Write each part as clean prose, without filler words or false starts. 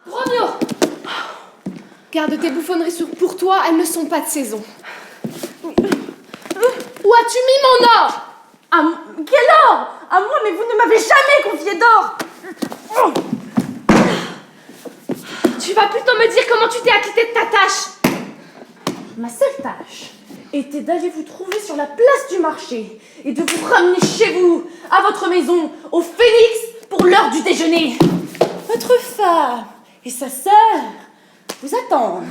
Romeo! Garde tes bouffonneries pour toi, elles ne sont pas de saison. Où as-tu mis mon or? Quel or? À moi, mais vous ne m'avez jamais confié d'or! Tu vas plutôt me dire comment tu t'es acquitté de ta tâche. Ma seule tâche était d'aller vous trouver sur la place du marché et de vous ramener chez vous, à votre maison, au Phénix, pour l'heure du déjeuner. Votre femme et sa sœur vous attendent.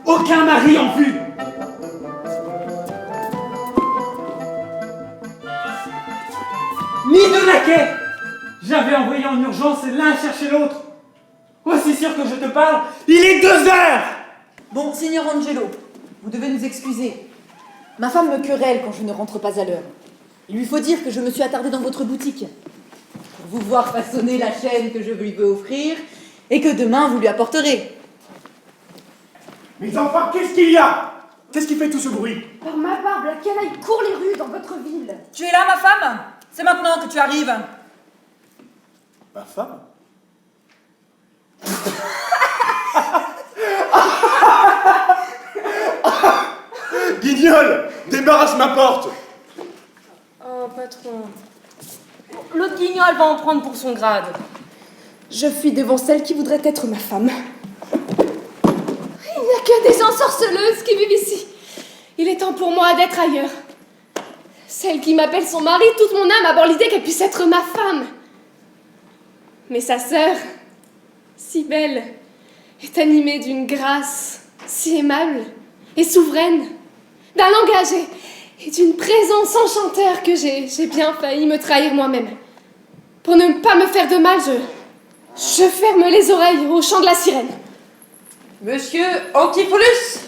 Aucun mari en vue! Ni de laquais! J'avais envoyé en urgence l'un chercher l'autre. Aussi sûr que je te parle, il est 2 heures! Bon, Signor Angelo, vous devez nous excuser. Ma femme me querelle quand je ne rentre pas à l'heure. Il lui faut dire que je me suis attardée dans votre boutique pour vous voir façonner la chaîne que je lui veux offrir et que demain vous lui apporterez. Mais enfin, qu'est-ce qu'il y a? Qu'est-ce qui fait tout ce bruit? Par ma barbe, la canaille court les rues dans votre ville. Tu es là, ma femme? C'est maintenant que tu arrives. Ma femme? Guignol! Débarrasse ma porte! Oh, patron. L'autre guignol va en prendre pour son grade. Je fuis devant celle qui voudrait être ma femme. Il n'y a que des ensorceleuses qui vivent ici. Il est temps pour moi d'être ailleurs. Celle qui m'appelle son mari, toute mon âme abhorre l'idée qu'elle puisse être ma femme. Mais sa sœur, si belle, est animée d'une grâce si aimable et souveraine, d'un langage et d'une présence enchanteur que j'ai bien failli me trahir moi-même. Pour ne pas me faire de mal, je ferme les oreilles au chant de la sirène. Monsieur Antipholus?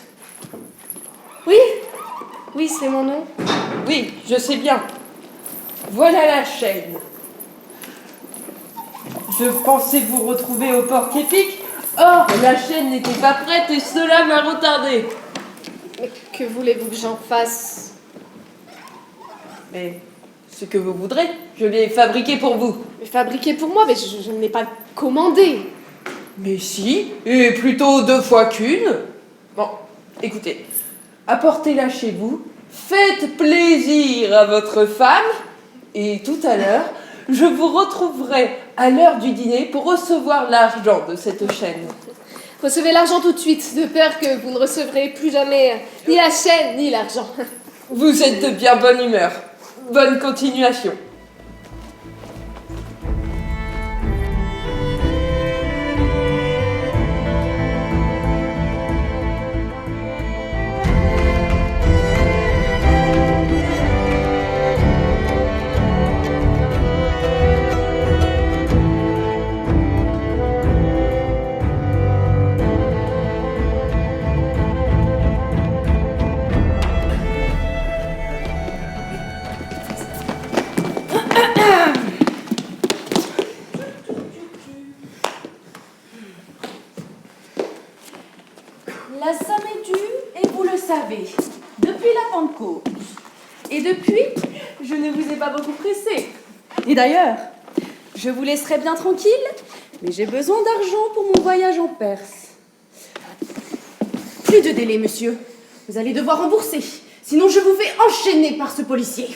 Oui, c'est mon nom. Oui, je sais bien. Voilà la chaîne. Je pensais vous retrouver au Porc-Épic. Or, la chaîne n'était pas prête et cela m'a retardé. Mais que voulez-vous que j'en fasse? Mais ce que vous voudrez, je l'ai fabriqué pour vous. Mais fabriqué pour moi, mais je ne l'ai pas commandé. Mais si, et plutôt 2 fois qu'une. Bon, écoutez, apportez-la chez vous, faites plaisir à votre femme, et tout à l'heure, je vous retrouverai à l'heure du dîner pour recevoir l'argent de cette chaîne. Recevez l'argent tout de suite, de peur que vous ne recevrez plus jamais ni la chaîne ni l'argent. Vous êtes de bien bonne humeur. Bonne continuation. La somme est due, et vous le savez, depuis la Pentecôte. Et depuis, je ne vous ai pas beaucoup pressé. Et d'ailleurs, je vous laisserai bien tranquille, mais j'ai besoin d'argent pour mon voyage en Perse. Plus de délai, monsieur. Vous allez devoir rembourser, sinon je vous fais enchaîner par ce policier.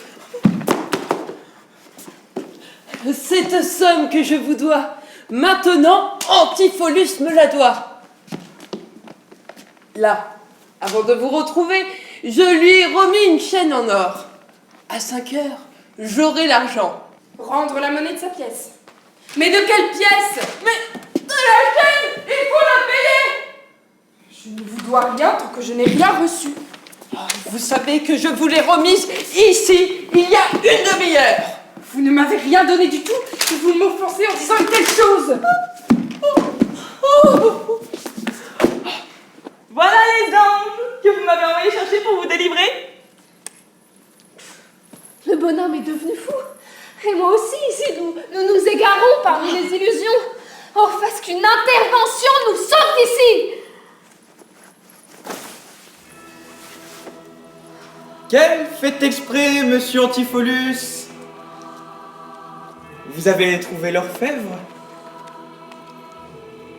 Cette somme que je vous dois, Maintenant, Antipholus me la doit. Là, avant de vous retrouver, je lui ai remis une chaîne en or. À 5 heures, j'aurai l'argent. Rendre la monnaie de sa pièce. Mais de quelle pièce? Mais de la chaîne, il faut la payer. Je ne vous dois rien tant que je n'ai rien reçu. Vous savez que je vous l'ai remise ici, il y a une demi-heure. Vous ne m'avez rien donné du tout et vous m'offensez en disant une telle chose. Voilà les anges que vous m'avez envoyé chercher pour vous délivrer. Le bonhomme est devenu fou. Et moi aussi, ici, nous égarons parmi les illusions. Oh, fasse qu'une intervention nous sauve d'ici. Quel fait exprès, monsieur Antipholus? Vous avez trouvé l'orfèvre?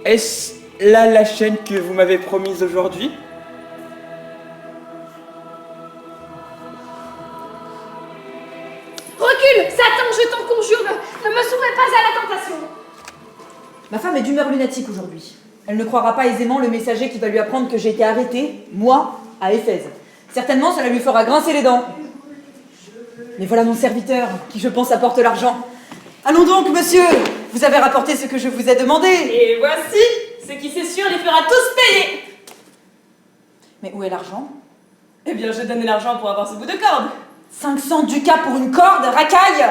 Est-ce là la chaîne que vous m'avez promise aujourd'hui? Recule, Satan, je t'en conjure, ne me soumets pas à la tentation. Ma femme est d'humeur lunatique aujourd'hui. Elle ne croira pas aisément le messager qui va lui apprendre que j'ai été arrêtée, moi, à Éphèse. Certainement, cela lui fera grincer les dents. Mais voilà mon serviteur, qui je pense apporte l'argent. Allons donc, monsieur. Vous avez rapporté ce que je vous ai demandé. Et voici ce qui, c'est sûr, les fera tous payer. Mais où est l'argent? Eh bien, j'ai donné l'argent pour avoir ce bout de corde. 500 ducats pour une corde, racaille!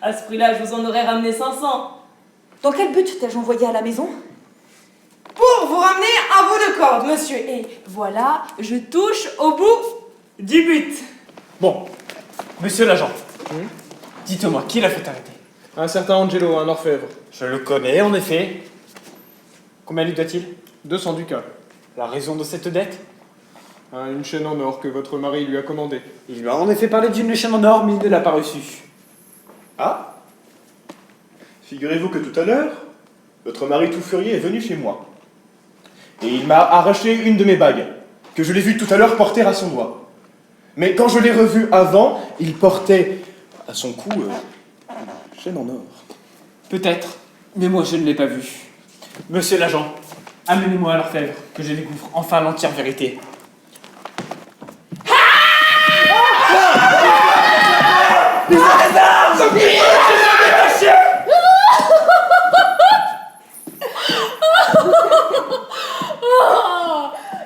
À ce prix-là, je vous en aurais ramené 500. Dans quel but t'ai-je envoyé à la maison? Pour vous ramener un bout de corde, monsieur. Et voilà, je touche au bout du but. Bon, monsieur l'agent, dites-moi, qui l'a fait arrêter? Un certain Angelo, un orfèvre. Je le connais, en effet. Combien lui doit-il? 200 ducats. La raison de cette dette? Une chaîne en or que votre mari lui a commandée. Il lui a en effet parlé d'une chaîne en or, mais il ne l'a pas reçue. Ah? Figurez-vous que tout à l'heure, votre mari tout furieux est venu chez moi. Et il m'a arraché une de mes bagues, que je l'ai vu tout à l'heure porter à son doigt. Mais quand je l'ai revu avant, il portait à son cou une chaîne en or. Peut-être, mais moi je ne l'ai pas vu. Monsieur l'agent, amenez-moi à l'orfèvre, que je découvre enfin l'entière vérité.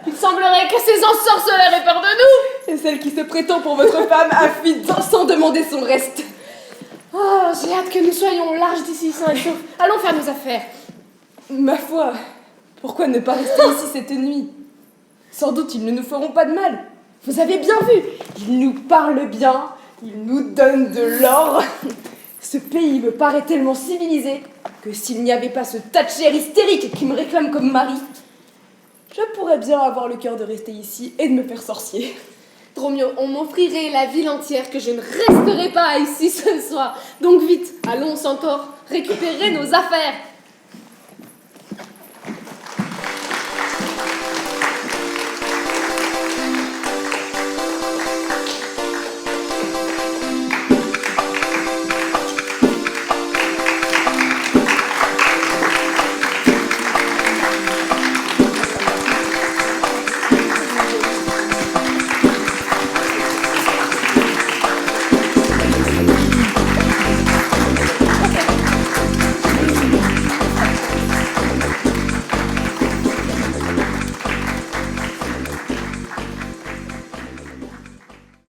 Il semblerait que ces ensorceleurs aient peur de nous. Et celle qui se prétend pour votre femme a fui sans demander son reste. Oh, j'ai hâte que nous soyons larges d'ici, sains et saufs. Allons faire nos affaires. Ma foi, pourquoi ne pas rester ici cette nuit? Sans doute ils ne nous feront pas de mal. Vous avez bien vu, ils nous parlent bien, ils nous donnent de l'or. Ce pays me paraît tellement civilisé que s'il n'y avait pas ce Thatcher hystérique qui me réclame comme mari, je pourrais bien avoir le cœur de rester ici et de me faire sorcier. Dromio, on m'offrirait la ville entière que je ne resterai pas ici ce soir. Donc vite, allons, Centaure, récupérer nos affaires.